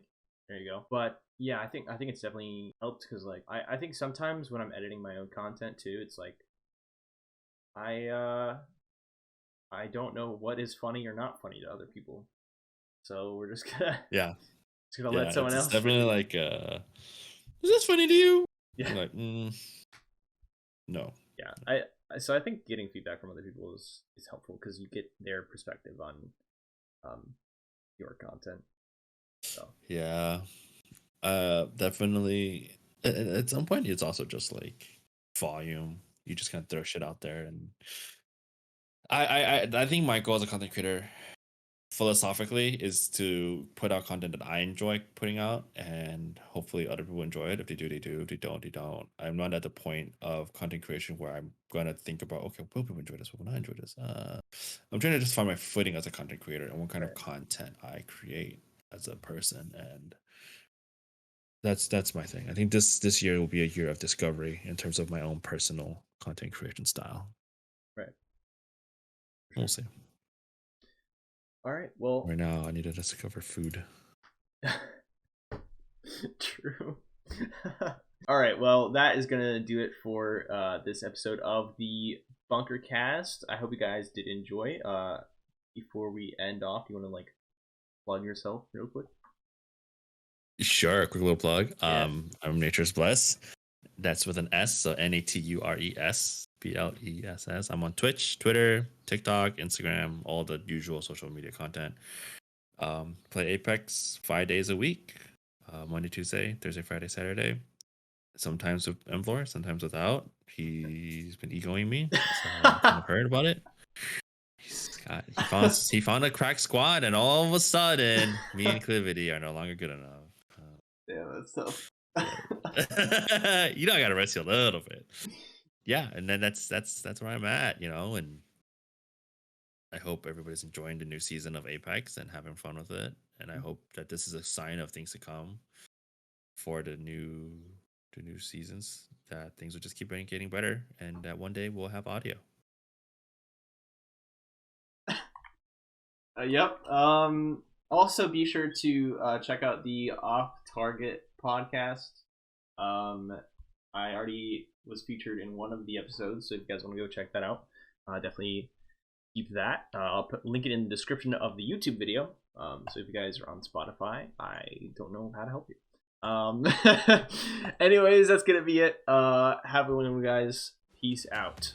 there you go. But yeah, I think it's definitely helped because like I think sometimes when I'm editing my own content too, it's like I don't know what is funny or not funny to other people, so we're just gonna let someone else. It's definitely like, is this funny to you? Yeah. You're like, no. Yeah, so I think getting feedback from other people is helpful because you get their perspective on your content. So yeah, definitely. At some point, it's also just like volume. You just kind of throw shit out there, and I think my goal as a content creator, philosophically, is to put out content that I enjoy putting out, and hopefully other people enjoy it. If they do, they do. If they don't, they don't. I'm not at the point of content creation where I'm gonna think about, okay, will people enjoy this? Will not enjoy this? I'm trying to just find my footing as a content creator and what kind of content I create as a person, and that's my thing. I think this year will be a year of discovery in terms of my own personal content creation style. Right. We'll see. All right. Well, right now I need to discover food. True. All right. Well, that is gonna do it for this episode of the Bunkercast. I hope you guys did enjoy. Before we end off, you want to like plug yourself real quick? Sure, a quick little plug. Yeah. I'm naturesbless. That's with an S, so NATURESBLESS. I'm on Twitch, Twitter, TikTok, Instagram, all the usual social media content. Play Apex 5 days a week, Monday, Tuesday, Thursday, Friday, Saturday. Sometimes with M4, sometimes without. He's been egoing me, so I kind of heard about it. He found a cracked squad, and all of a sudden, me and Clivity are no longer good enough. Yeah, that's tough. I gotta rest you a little bit. Yeah, and then that's where I'm at, and I hope everybody's enjoying the new season of Apex and having fun with it. And I hope that this is a sign of things to come for the new seasons, that things will just keep getting better, and that one day we'll have audio. Yep. Also, be sure to check out the Off Target podcast. I already was featured in one of the episodes, so if you guys want to go check that out, definitely keep that. I'll link it in the description of the YouTube video. So if you guys are on Spotify, I don't know how to help you. Anyways, that's gonna be it. Have a good one, guys. Peace out.